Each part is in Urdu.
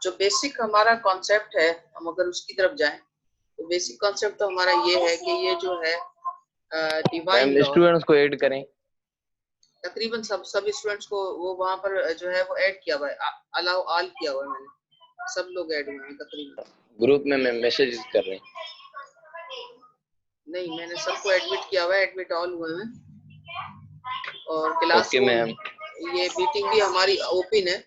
جو بیسک ہمارا کانسیپٹ ہے، ہم اگر اس کی طرف جائیں تو بیسک کانسیپٹ تو ہمارا یہ ہے کہ یہ جو ہے ڈیوائن لا، اسٹوڈنٹس کو ایڈ کریں، تقریباً سب اسٹوڈنٹس کو وہ وہاں پر جو ہے وہ ایڈ کیا ہوا ہے، الاؤ آل کیا ہوا ہے، میں نے سب لوگ ایڈ ہوئے ہیں تقریباً. گروپ میں میسج کر رہے ہیں. نہیں، میں نے سب کو ایڈمٹ کیا ہوا ہے، ایڈمٹ آل ہوئے ہیں. اور کلاس اوکے روم میم. یہ میٹنگ بھی ہماری اوپن ہے،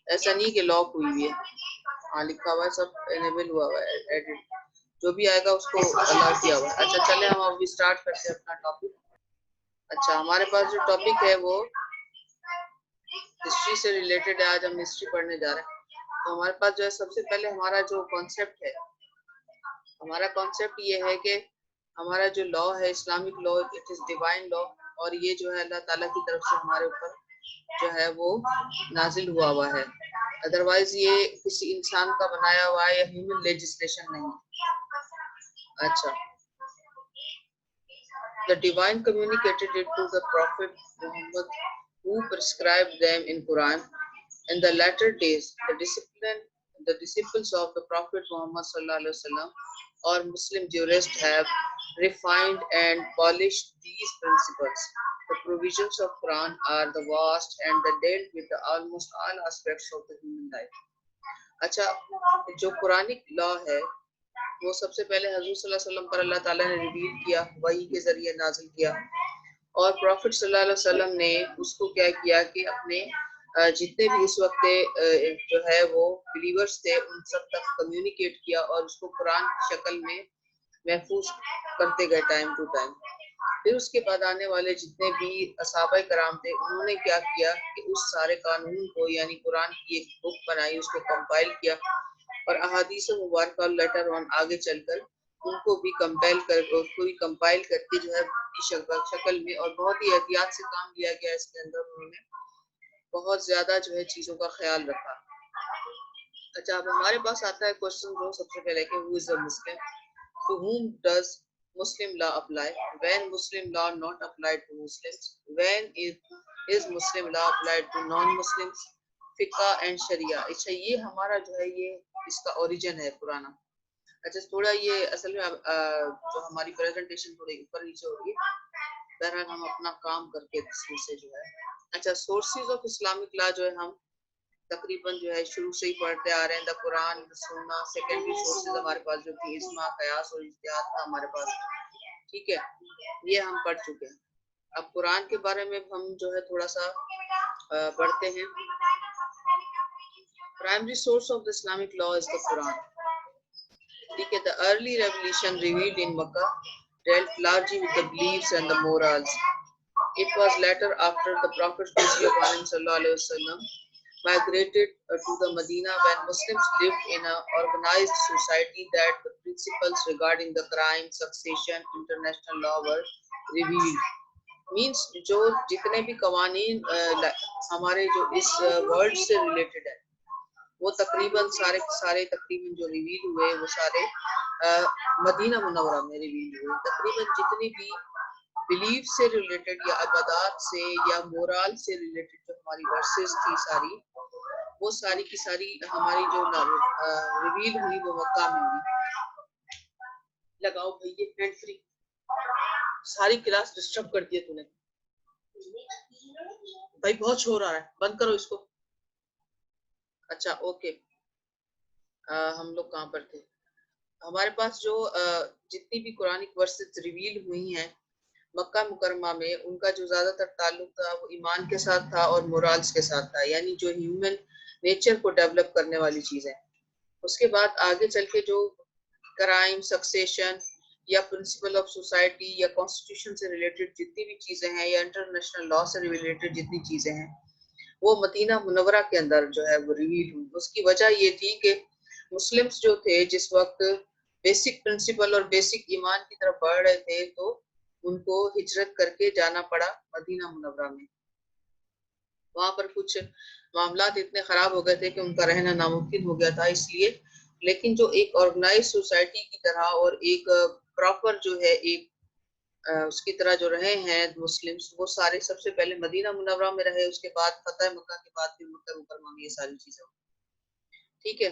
ایسا نہیں کہ لاک ہوئی ہوئی ہے. ہاں لکھا ہوا ہے، سب انیبل ہوا ہوا ہے، ایڈٹ جو بھی آئے گا اس کو الاؤ کیا ہوا ہے. اچھا چلے ہم ابھی اسٹارٹ کرتے ہیں اپنا ٹاپک. اچھا ہمارے پاس جو ٹاپک ہے وہ ہسٹری سے ریلیٹڈ ہے. آج ہم ہسٹری پڑھنے جا رہے ہیں. تو ہمارے پاس جو ہے سب سے پہلے ہمارا جو کانسیپٹ ہے، ہمارا کانسیپٹ یہ ہے کہ ہمارا جو لا ہے Islamic law, it is divine law, اور یہ جو ہے اللہ تعالیٰ کی طرف سے ہمارے اوپر جو ہے وہ نازل ہوا ہے. ادروائز یہ کسی انسان کا بنایا ہوا ہے یا ہیومن لیجسلیشن نہیں. اچھا The divine communicated it to the Prophet Muhammad, who prescribed them in Quran. In the latter days, the disciples of the Prophet Muhammad sallallahu alaihi wasallam or Muslim jurists have refined and polished these principles. The provisions of Quran are the vast and they dealt with the almost all aspects of the human life. اچھا جو قرآنک لا ہے وہ سب سے پہلے حضور صلی اللہ علیہ وسلم پر اللہ تعالیٰ نے ریویل کیا، وحی کے ذریعے نازل کیا، اور پروفٹ صلی اللہ علیہ وسلم نے اس کو کیا کیا کہ اپنے جتنے بھی اس وقت جو ہے وہ بلیورز تھے ان سب تک کمیونیکیٹ کیا اور اس کو قرآن کی شکل میں محفوظ کرتے گئے ٹائم ٹو ٹائم. پھر اس کے بعد آنے والے جتنے بھی صحابہ کرام تھے انہوں نے کیا کیا کہ اس سارے قانون کو یعنی قرآن کی ایک بک بنائی، اس کو کمپائل کیا، اور احادیث مبارکہ لیٹر آن آگے چل کر ان کو بھی کمپائل کر کے جو ہے کی شکل میں، اور بہت ہی احتیاط سے کام لیا گیا اس کے اندر. انہوں نے بہت زیادہ جو ہے چیزوں کا خیال رکھا. اچھا اب ہمارے پاس آتا ہے کوشچن جو سب سے پہلے کہ who is a Muslim? To whom does Muslim law apply? When Muslim law not applied to Muslims? When is Muslim law applied to non-Muslims? فقہ اینڈ شریعہ. اچھا یہ ہمارا جو ہے یہ اس کا اوریجن ہے پرانا. اچھا تھوڑا یہ اصل میں جو ہماری پریزنٹیشن تھوڑی اوپر نیچے ہو رہی ہے، بہرحال ہم اپنا کام کر کے اس سے جو ہے. اچھا سورسز آف اسلامک لا جو ہے ہم تقریباً جو ہے شروع سے ہی پڑھتے آ رہے ہیں. دا قرآن، دا سنہ. سیکنڈری سورسز ہمارے پاس جو کہ اجماع، قیاس اور اجتہاد تھا ہمارے پاس. ٹھیک ہے، یہ ہم پڑھ چکے ہیں. اب قرآن کے بارے میں ہم جو ہے تھوڑا سا پڑھتے ہیں. Primary source of the Islamic law is the Quran. ٹھیک ہے. The early revelation revealed in Makkah dealt largely with the beliefs and the morals. It was later after the Prophet sallallahu alaihi wasallam migrated to the Medina when Muslims lived in an organized society that the principles regarding the crime, succession, international law were revealed. Means جو جتنے بھی قوانین ہمارے جو اس ورلڈ سے ریلیٹڈ ہے وہ تقریباً سارے تقریباً جو ریویل ہوئے وہ سارے مدینہ منورہ میں ریویل ہوئے. تقریباً جتنی بھی بلیف سے ریلیٹڈ یا عبادات سے یا مورال سے ریلیٹڈ جو ہماری ورسز تھی ساری، وہ ساری کی ساری ہماری جو ریویل ہوئی وہ مکہ میں ہوئی. لگاؤ بھائی یہ ہینڈ فری، ساری کلاس ڈسٹرب کر دیے تو نے بھائی، بہت شور آ رہا ہے، بند کرو اس کو. اچھا اوکے، ہم لوگ کہاں پر تھے؟ ہمارے پاس جو جتنی بھی قرآنک ورسز ریویل ہوئی ہیں مکہ مکرمہ میں، ان کا جو زیادہ تر تعلق تھا وہ ایمان کے ساتھ تھا اور مورالز کے ساتھ تھا، یعنی جو ہیومن نیچر کو ڈیولپ کرنے والی چیزیں. اس کے بعد آگے چل کے جو کرائم، سکسیشن یا پرنسپل آف سوسائٹی یا کانسٹیٹیوشن سے ریلیٹڈ جتنی بھی چیزیں ہیں یا انٹرنیشنل لا سے ریلیٹڈ جتنی چیزیں ہیں وہ مدینہ منورہ کے اندر جو ہے وہ ریویل ہوئی. اس کی وجہ یہ تھی کہ مسلمز جو تھے جس وقت بیسک پرنسپل اور بیسک ایمان کی طرف بڑھ رہے تھے تو ان کو ہجرت کر کے جانا پڑا مدینہ منورہ میں. وہاں پر کچھ معاملات اتنے خراب ہو گئے تھے کہ ان کا رہنا ناممکن ہو گیا تھا. اس لیے لیکن جو ایک آرگنائز سوسائٹی کی طرح اور ایک پراپر جو ہے ایک اس کی طرح جو رہے ہیں مسلمز، وہ سارے سب سے پہلے مدینہ منورہ میں رہے. اس کے بعد فتح مکہ کے بعد پھر مکہ مکرمہ میں یہ ساری چیزیں. ٹھیک ہے.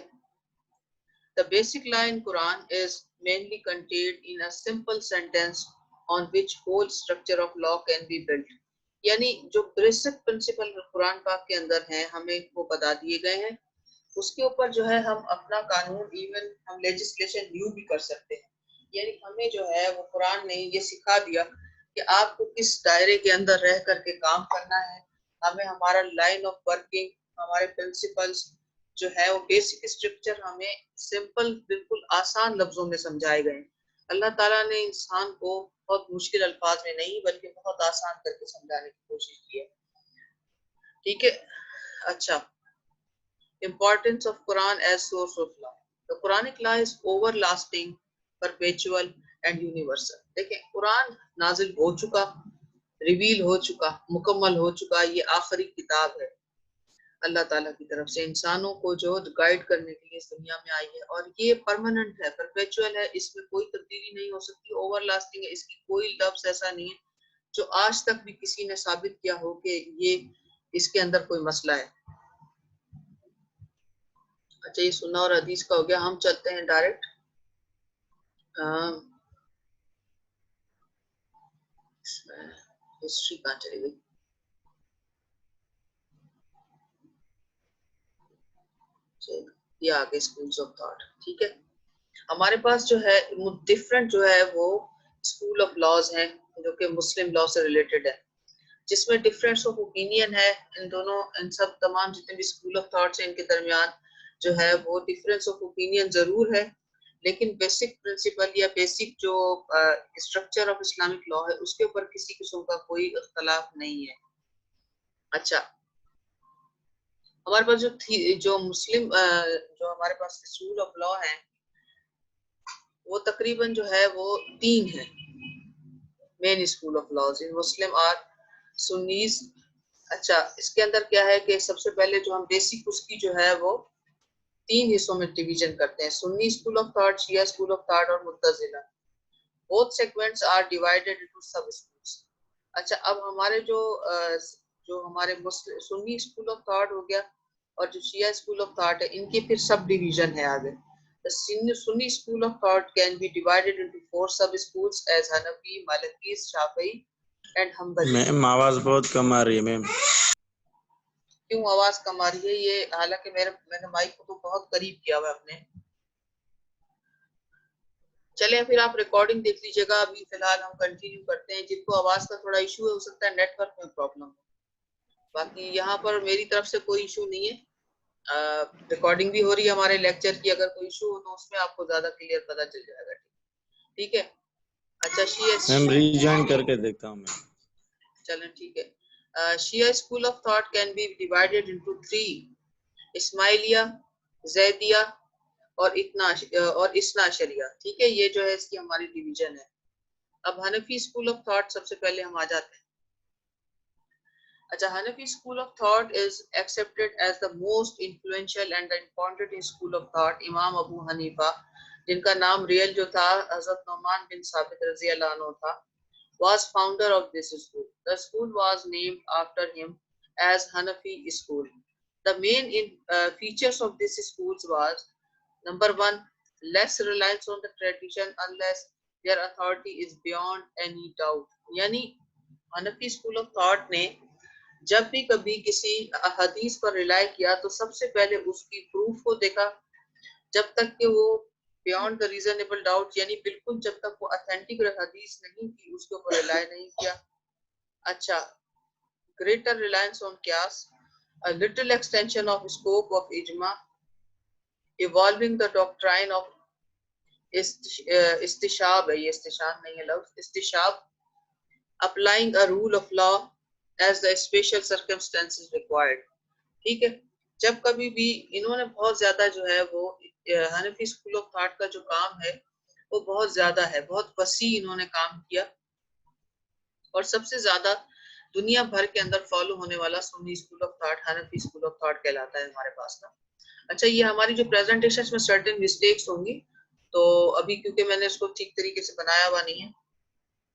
The basic law in Quran is mainly contained in a simple sentence on which whole structure of law can be built. یعنی جو بیسک پرنسپل قرآن پاک کے اندر ہیں ہمیں وہ بتا دیے گئے ہیں، اس کے اوپر جو ہے ہم اپنا قانون ایون ہم لیجسلیشن نیو بھی کر سکتے ہیں. یعنی ہمیں جو ہے وہ قرآن نے یہ سکھا دیا کہ آپ کو کس دائرے کے اندر رہ کر کے کام کرنا ہے. ہمیں ہمارا لائن آف ورکنگ، ہمارے پرنسپلز جو ہے وہ بیسک اسٹرکچر ہمیں سمپل بالکل آسان لفظوں میں سمجھائے گئے. اللہ تعالیٰ نے انسان کو بہت مشکل الفاظ میں نہیں بلکہ بہت آسان کر کے سمجھانے کی کوشش کی ہے. ٹھیک ہے. اچھا، importance of Quran as source of law. The Quranic law is overlasting, perpetual and universal. دیکھیں قرآن نازل ہو چکا، ریویل ہو چکا، مکمل ہو چکا، یہ آخری کتاب ہے اللہ تعالیٰ کی طرف سے انسانوں کو جو گائیڈ کرنے کے لیے اس دنیا میں آئی ہے، اور یہ پرماننٹ ہے، پرپیچول ہے، اس میں کوئی تبدیلی نہیں ہو سکتی، اوور لاسٹنگ ہے، اس کی کوئی لفظ ایسا نہیں ہے جو آج تک بھی کسی نے ثابت کیا ہو کہ یہ اس کے اندر کوئی مسئلہ ہے. اچھا، یہ سننا اور حدیث کا ہو گیا. ہم چلتے ہیں ڈائریکٹ ہسٹری کہاں چلی گئی. یہ آگے اسکولز آف تھاٹ. ٹھیک ہے، ہمارے پاس جو ہے ڈفرینٹ جو ہے وہ اسکول آف لاز ہیں جو کہ مسلم لا سے ریلیٹڈ ہے، جس میں ڈفرینس آف اوپینین ہے. ان دونوں ان سب تمام جتنے بھی اسکول آف تھاٹس ہیں ان کے درمیان جو ہے وہ ڈفرینس آف اوپینین ضرور ہے، لیکن بیسک پرنسپل یا بیسک جو اسٹرکچر آف اسلامک لا ہے اس کے اوپر کسی قسم کا کوئی اختلاف نہیں ہے. اچھا، ہمارے پاس جو مسلم جو ہمارے پاس اسکول آف لا ہیں وہ تقریباً جو ہے وہ 3 ہیں مین اسکول آف لاز ان مسلم اور سنیز. اچھا، اس کے اندر کیا ہے کہ سب سے پہلے جو ہم بیسک اس کی جو ہے وہ 3 حصوں میں ڈویژن کرتے ہیں: Sunni school of thought, Shia school of thought اور Mutazila. both segments are divided into sub schools. اچھا، اب ہمارے جو ہمارے سنی اسکول آف تھاٹ ہو گیا اور جو شیعہ اسکول آف تھاٹ ہے ان کے پھر سب ڈویژن ہے آگے. The Sunni school of thought can be divided into 4 sub-schools as Hanafi, Maliki, Shafi'i and Hanbali. میم آواز بہت کم آ رہی ہے میم. کیوں آواز کم آ رہی ہے؟ یہ حالانکہ میں نے مائک کو تو بہت قریب کیا ہوا اپنے. چلیں پھر آپ ریکارڈنگ دیکھ لیجیے گا. ابھی فی الحال ہم کنٹینیو کرتے ہیں. جن کو آواز کا تھوڑا ایشو ہے ہو سکتا ہے نیٹ ورک میں پرابلم. باقی یہاں پر میری طرف سے کوئی ایشو نہیں ہے. ریکارڈنگ بھی ہو رہی ہے ہمارے لیکچر کی. اگر کوئی ایشو ہو تو اس میں آپ کو زیادہ کلیئر پتہ چل جائے گا. ٹھیک ہے. اچھا، میم ریجوائن کر کے دیکھتا ہوں میں. چلیں ٹھیک ہے. Shia school of thought can be divided into 3: Ismailia, Zaidiyya اور اثنا عشریہ. ٹھیک ہے، یہ جو ہے اس کی ہماری ڈویژن ہے. اب حنفی اسکول آف تھاٹ سب سے پہلے ہم آ جاتے ہیں. اچھا، Hanafi school of thought is accepted as the most influential and important school of thought. Imam Abu حنیفہ جن کا نام ریئل جو تھا حضرت نعمان بن ثابت رضی اللہ عنہ تھا was founder of this school. The school was named after him as Hanafi school. The main features of this school was: number 1, less reliance on the tradition unless their authority is beyond any doubt. یعنی Hanafi school of thought نے جب بھی کبھی کسی حدیث پر ریلائی کیا تو سب سے پہلے اس کی پروف کو دیکھا جب تک کہ وہ بیونڈ دا ریزنیبل ڈاؤٹ، یعنی بالکل جب تک وہ اتھینٹک حدیث نہیں تھی اس کے اوپر ریلائی نہیں کیا. اچھا، گریٹر ریلائنس آن قیاس، a little extension of scope of ijma, evolving the doctrine of استشاب ہے، یہ استشاب نہیں ہے لفظ، استشاب، applying a rule of law as the special circumstances required. ٹھیک ہے. جب کبھی بھی انہوں نے بہت زیادہ جو ہے وہ حنفی اسکول آف تھاٹ کا جو کام ہے وہ بہت زیادہ ہے، بہت وسیع انہوں نے کام کیا، اور سب سے زیادہ دنیا بھر کے اندر فالو ہونے والا Sunni school of thought Hanafi school of thought کہلاتا ہے ہمارے پاس نا. اچھا، یہ ہماری جو پریزنٹیشن میں سرٹن مسٹیکس ہوں گی تو ابھی کیونکہ میں نے اس کو ٹھیک طریقے سے بنایا ہوا نہیں ہے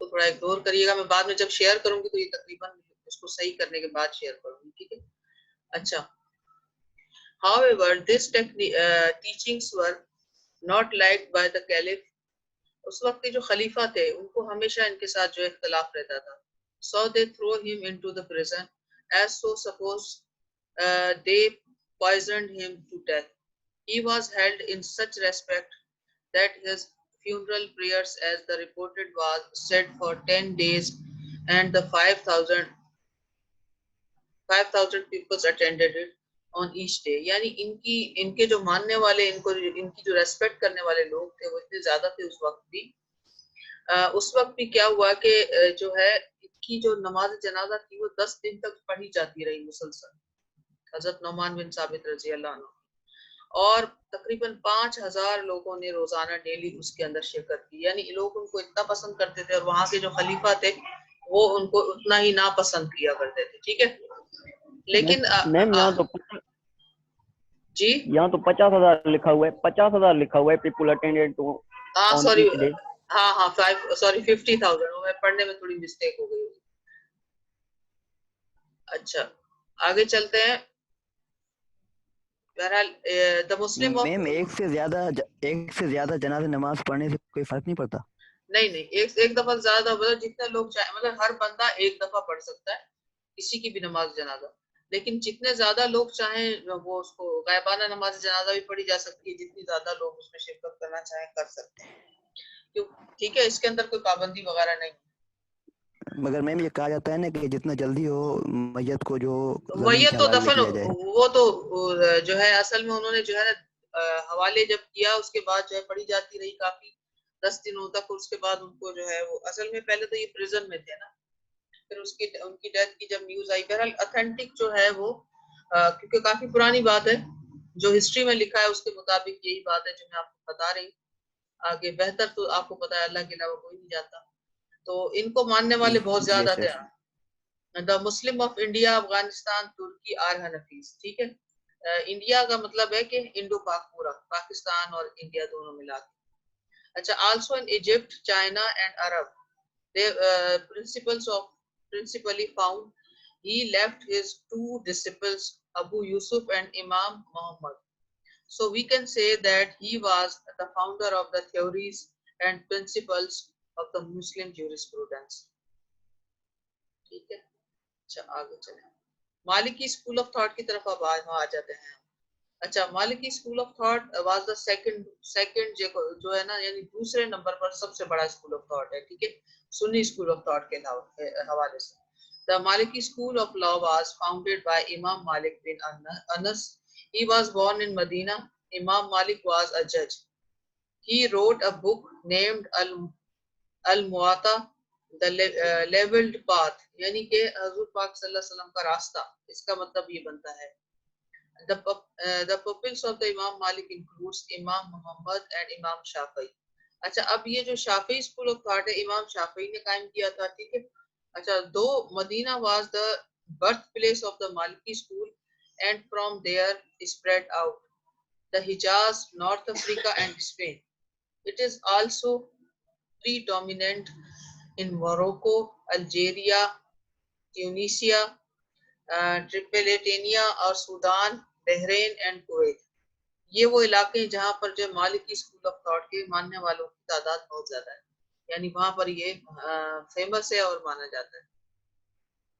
تو تھوڑا اگنور کریے گا. میں بعد میں جب شیئر کروں گی تو یہ تقریباً اس کو صحیح کرنے کے بعد شیئر کروں گی. ٹھیک ہے. اچھا، However, this teachings were not liked by the caliph. اس وقت کے جو خلیفہ تھے ان کو ہمیشہ ان کے ساتھ جو اختلاف رہتا تھا. So they throw him into the prison, as so suppose they poisoned him to death. He was held in such respect that his funeral prayers, as the reported, was said for 10 days, and the 5,000 people attended it on each day. یعنی ان کے جو ماننے والے ان کی جو ریسپیکٹ کرنے والے لوگ تھے وہ اتنے زیادہ تھے اس وقت بھی. اس وقت بھی کیا ہوا کہ جو ہے ان کی جو نماز جنازہ تھی وہ 10 دن تک پڑھی جاتی رہی مسلسل. حضرت نعمان بن ثابت رضی اللہ عنہ اور تقریباً 5,000 لوگوں نے روزانہ ڈیلی اس کے اندر شرکت کی. یعنی لوگ ان کو اتنا پسند کرتے تھے اور وہاں کے جو خلیفہ تھے وہ ان کو اتنا ہی ناپسند کیا کرتے تھے. ٹھیک ہے. لیکن میم یہاں تو جی یہاں تو 50,000 لکھا ہوا ہے, 50,000 لکھا ہوا ہے پیپل اٹینڈڈ ٹو. ہاں سوری, ہاں 50,000 میں پڑھنے میں تھوڑی مسٹیک ہو گئی. اچھا آگے چلتے ہیں. بہرحال دا مسلم میم ایک سے زیادہ جنازہ نماز پڑھنے سے کوئی فرق نہیں پڑتا. نہیں ایک دفعہ زیادہ, مطلب جتنے لوگ چاہیں, مطلب ہر بندہ ایک دفعہ پڑھ سکتا ہے کسی کی بھی نماز جنازہ, لیکن جتنے زیادہ لوگ چاہیں وہ اس کو غائبانہ نماز جنازہ بھی پڑھی جا سکتی ہے. جتنی زیادہ لوگ اس میں شرکت کرنا چاہیں کر سکتے ہیں. ٹھیک ہے, اس کے اندر کوئی پابندی وغیرہ نہیں. مگر میم یہ کہا جاتا ہے نا کہ جتنا جلدی ہو میت کو جو میت تو دفن وہ تو جو ہے اصل میں انہوں نے جو ہے نا حوالے جب کیا اس کے بعد جو ہے پڑھی جاتی رہی کافی 10 دنوں تک. اس کے بعد ان کو جو ہے وہ اصل میں پہلے تو یہ پریزن میں تھے نا, پھر ان کی ڈیتھ کی جب نیوز آئی. بہرحال اتھینٹک جو ہے وہ کیونکہ کافی پرانی بات ہے, جو ہسٹری میں لکھا ہے اس کے مطابق یہی بات ہے جو میں آپ کو بتا رہی. آگے بہتر تو آپ کو پتا ہے اللہ کے علاوہ کوئی نہیں جاتا, تو ان کو ماننے والے بہت زیادہ تھے. The Muslim of India, Afghanistan, Turkey are Hanafis. ٹھیک ہے, انڈیا کا مطلب ہے کہ انڈو پاک پورا, پاکستان اور انڈیا دونوں ملا کے. اچھا, also in Egypt, China and Arab principally found. He left his 2 disciples, Abu Yusuf and Imam Muhammad. So we can say that he was the founder of the theories and principles of the Muslim jurisprudence. ٹھیک ہے. اچھا آگے چلیں, مالکی اسکول آف تھاٹ کی طرف اب آ جاتے ہیں. اچھا, Maliki school of thought was the second جو ہے نا, یعنی دوسرے نمبر پر سب سے بڑا اسکول آف تھاٹ ہے. ٹھیک ہے, سنی اسکول آف تھاٹ کے حوالے سے. The Maliki school of law was founded by Imam Malik bin Anas. He was born in Medina. Imam Malik was a judge. He wrote a book named Al-Muwatta, the leveled path, یعنی کہ حضور پاک صلی اللہ علیہ وسلم کا راستہ. اس کا مطلب یہ بنتا ہے the pupils of the Imam Malik includes Imam Muhammad and Imam Shafi'i. اچھا, اب یہ جو شافعی اسکول آف تھاٹ ہے امام شافعی نے قائم کیا تھا. ٹھیک ہے. اچھا, دو مدینہ was the birthplace of the Maliki school and from there spread out the Hijaz, North Africa and Spain. It is also predominant in Morocco, Algeria, Tunisia, Tripolitania اور سودان, بحرین اینڈ کویت. یہ وہ علاقے ہیں جہاں پر جو مالکی اسکول آف تھاٹ کے ماننے والوں کی تعداد بہت زیادہ ہے, یعنی وہاں پر یہ فیمس ہے اور مانا جاتا ہے.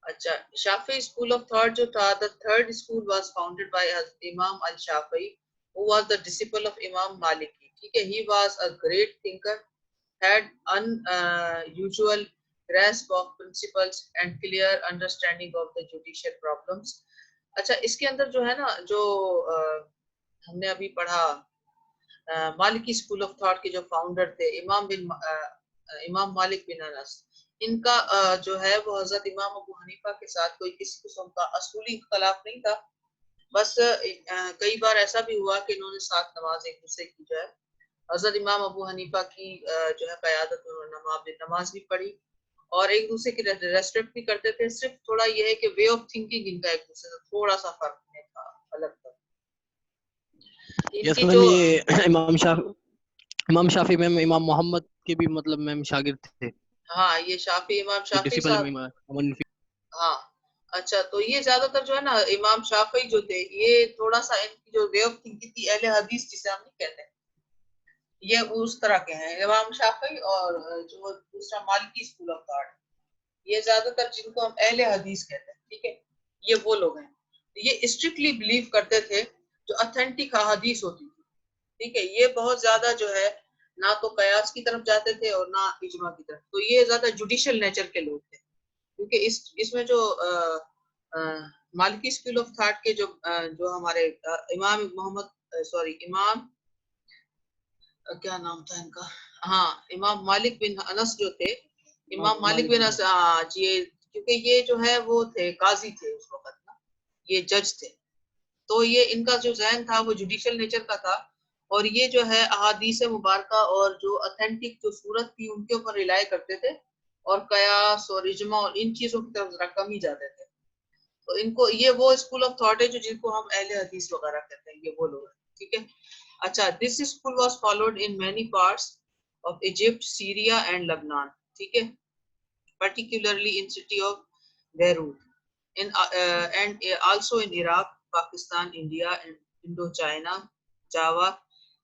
اچھا, شافعی اسکول آف تھاٹ جو تھا, the third school was founded by Imam al-Shafi'i, who was the disciple of Imam Maliki. ٹھیک ہے, he was a great thinker, had unusual grasp of principles and clear understanding of the judicial problems. اچھا, اس کے اندر جو ہے نا, جو ہم نے ابھی پڑھا مالکی اسکول آف تھاٹ کے جو فاؤنڈر تھے امام مالک بن انس, ان کا جو ہے وہ حضرت امام ابو حنیفہ کے ساتھ کوئی کسی قسم کا اصولی اختلاف نہیں تھا. بس کئی بار ایسا بھی ہوا کہ انہوں نے ساتھ نماز ایک دوسرے کی جو ہے حضرت امام ابو حنیفہ کی جو ہے قیادت میں نماز بھی پڑھی اور ایک دوسرے کی ریسپیکٹ بھی کرتے تھے. صرف تھوڑا یہ ہے کہ وے آف تھنکنگ ان کا ایک دوسرے سے تھوڑا سا فرق تھا, الگ تھا. یس میم, یہ امام شافعی میم امام محمد کے بھی مطلب میم شاگرد تھے. ہاں, یہ شافعی امام شافعی صاحب. ہاں, اچھا تو یہ زیادہ تر جو ہے نا امام شافعی جو تھے یہ تھوڑا سا ان کی جو وے آف تھنکنگ تھی اہل حدیث جسے ہم نہیں کہتے یہ اس طرح کے ہیں امام شافعی اور جو دوسرا مالکی اسکول آف تھاٹ یہ زیادہ تر جن کو ہم اہل حدیث کہتے ہیں ٹھیک ہے یہ وہ لوگ ہیں یہ اسٹرکٹلی بلیو کرتے تھے جو اتھینٹک احادیث ہوتی تھی ٹھیک ہے یہ بہت زیادہ جو ہے نہ تو قیاس کی طرف جاتے تھے اور نہ اجماع کی طرف تو یہ زیادہ جوڈیشل نیچر کے لوگ تھے کیونکہ اس میں جو مالکی اسکول آف تھاٹ کے جو ہمارے امام محمد سوری امام کیا نام تھا ان کا ہاں امام مالک بن انس جو تھے امام مالک بن انس جی کیونکہ یہ جو ہے وہ تھے قاضی تھے اس وقت نا یہ جج تھے تو یہ ان کا جو ذہن تھا وہ جوڈیشل نیچر کا تھا اور یہ جو ہے احادیث مبارکہ اور جو اتھینٹک جو صورت تھی ان کے اوپر ریلائی کرتے تھے اور قیاس اور اجماع اور ان چیزوں کی طرف ذرا کم ہی جاتے تھے تو ان کو یہ وہ اسکول آف تھاٹ ہے جو جن کو ہم اہل حدیث وغیرہ کہتے ہیں یہ وہ لوگ ہیں ٹھیک ہے اچھا this school was followed in many parts of Egypt Syria and لبنان ٹھیک ہے particularly in city of Beirut and also in Iraq, Pakistan, India, and Indochina, Java,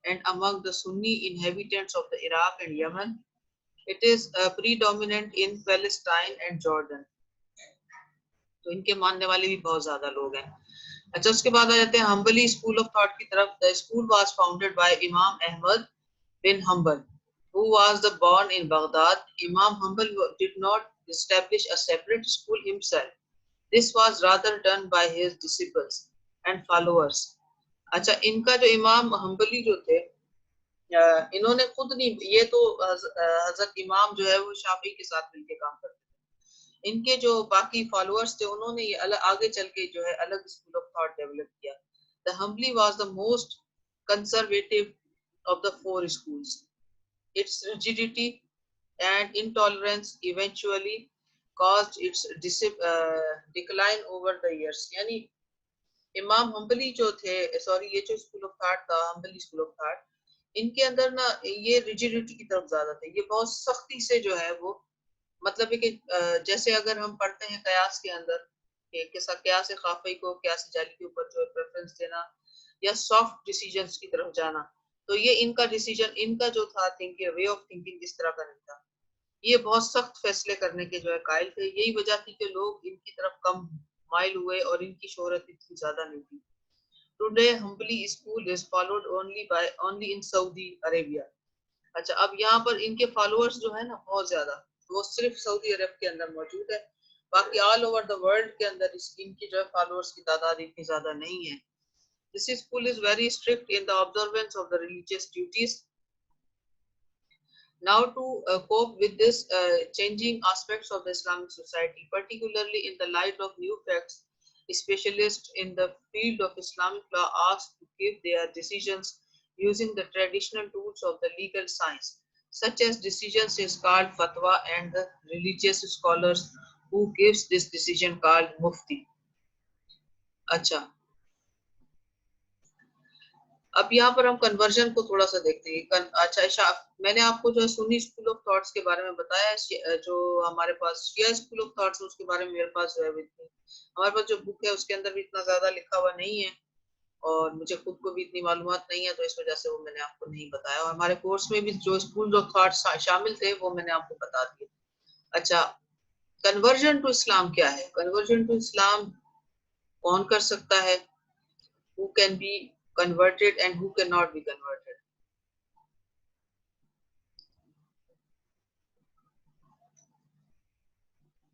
and among the Sunni inhabitants of the Iraq and Yemen. It is predominant in Palestine and Jordan. تو ان کے ماننے والے بھی بہت زیادہ لوگ ہیں اچھا اس کے بعد آ جاتے ہیں ہمبلی اسکول آف تھاٹ کی طرف the school was founded by Imam Ahmad bin Hanbal who was born in Baghdad. Imam Hanbal did not establish a separate school himself. This was rather done by his disciples and followers. اچھا ان کا جو امام حنبلی جو تھے انہوں نے خود نہیں یہ تو حضرت امام جو ہے وہ شافعی کے ساتھ مل کے کام کرتے تھے ان کے جو باقی فالوورز تھے انہوں نے یہ آگے چل کے جو ہے الگ اسکول آف تھاٹ ڈیولپ کیا. The Hanbali was the most conservative of the four schools. Its rigidity and intolerance eventually caused its decline over the years. یعنی امام حنبلی جو تھے سوری یہ جو اسکول آف تھاٹ تھا حنبلی اسکول آف تھاٹ ان کے اندر نا یہ ریجیڈیٹی کی طرف زیادہ تھے یہ بہت سختی سے جو ہے وہ مطلب ہے کہ جیسے اگر ہم پڑھتے ہیں قیاس کے اندر کہ قیاس خافی کو قیاس جعلی کے اوپر جو پریفرنس دینا یا سافٹ ڈیسیجنز کی طرف جانا تو یہ ان کا ڈیسیجن ان کا جو تھا تھنکنگ وے آف تھنکنگ اس طرح کا نہیں تھا یہ بہت سخت فیصلے کرنے کے جو ہے قائل تھے یہی وجہ تھی کہ لوگ ان کی طرف کم مائل ہوئے اور ان کی شہرت اتنی زیادہ نہیں تھی. Today Hanbali school is followed only in Saudi Arabia. اچھا اب یہاں پر ان کے فالوورز جو ہے نا بہت زیادہ وہ صرف سعودی عرب کے اندر موجود ہے باقی آل اوور دا ورلڈ کے اندر اس ان کی جو ہے فالوورز کی تعداد اتنی زیادہ نہیں ہے. This school is very strict in the observance of the religious duties. Now to cope with this changing aspects of the Islamic society, particularly in the light of new facts, specialists in the field of Islamic law asked to give their decisions using the traditional tools of the legal science. Such as decisions is called fatwa and the religious scholars who gives this decision called mufti. اچھا اب یہاں پر ہم کنورژن کو تھوڑا سا دیکھتے ہیں. اچھا میں نے آپ کو جو سنی اسکول آف تھاٹس کے بارے میں بتایا جو ہمارے پاس شیعہ اسکول آف تھاٹس اس کے بارے میں میرے پاس جو ہے ہمارے پاس جو بک ہے اس کے اندر بھی اتنا زیادہ لکھا ہوا نہیں ہے اور مجھے خود کو بھی اتنی معلومات نہیں ہے تو اس وجہ سے وہ میں نے آپ کو نہیں بتایا اور ہمارے کورس میں بھی جو اسکول آف تھاٹس شامل تھے وہ میں نے آپ کو بتا دیے. اچھا کنورژن ٹو اسلام کیا ہے؟ کنورژن ٹو اسلام کون کر سکتا ہے؟ who can be converted and who cannot be converted.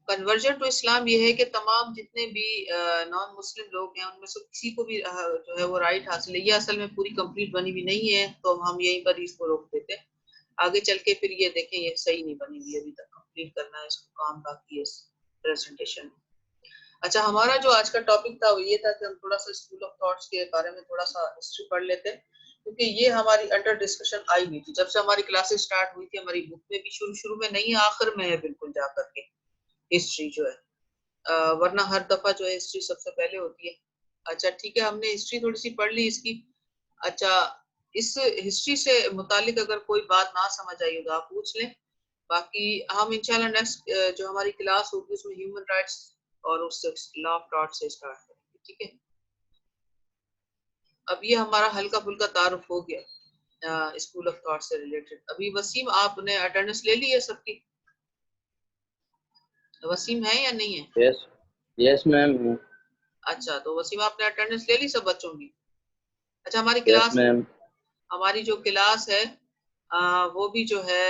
Conversion to Islam یہ ہے کہ تمام جتنے بھی نان مسلم لوگ ہیں ان میں سے کسی کو بھی جو ہے وہ رائٹ حاصل ہے. یہ اصل میں پوری کمپلیٹ بنی ہوئی نہیں ہے تو ہم یہیں پر اس کو روک دیتے ہیں آگے چل کے پھر یہ دیکھیں یہ صحیح نہیں بنی ہوئی ابھی تک کمپلیٹ کرنا ہے اس کو کام باقی ہے اس پریزنٹیشن. اچھا ہمارا جو آج کا ٹاپک تھا وہ یہ تھا کہ ہم تھوڑا سا اسکول آف تھاٹس کے بارے میں تھوڑا سا ہسٹری پڑھ لیتے ہیں کیونکہ یہ ہماری انڈر ڈسکشن آئی ہوئی تھی جب سے ہماری کلاسز اسٹارٹ ہوئی تھی. ہماری بک میں بھی شروع میں نہیں آخر میں ہے بالکل جا کر کے ہسٹری جو ہے ورنہ ہر دفعہ جو ہے ہسٹری سب سے پہلے ہوتی ہے. اچھا ٹھیک ہے ہم نے ہسٹری تھوڑی سی پڑھ لی اس کی. اچھا اس ہسٹری سے متعلق اگر کوئی بات نہ سمجھ آئی ہو تو آپ پوچھ لیں باقی ہم انشاءاللہ نیکسٹ جو ہماری کلاس ہوگی اس میں ہیومن رائٹس اور اس سے لا آف ٹاٹ سے اسٹارٹ کریں گے. ٹھیک ہے. اب یہ ہمارا ہلکا پھلکا تعارف ہو گیا اسکول آف تھاٹ سے ریلیٹڈ. ابھی وسیم آپ نے اٹینڈنس لے لی ہے سب کی؟ وسیم ہے یا نہیں ہے؟ یس میم. اچھا تو وسیم آپ نے اٹینڈنس لے لی سب بچوں کی؟ اچھا یس میم. ہماری جو کلاس ہے وہ بھی جو ہے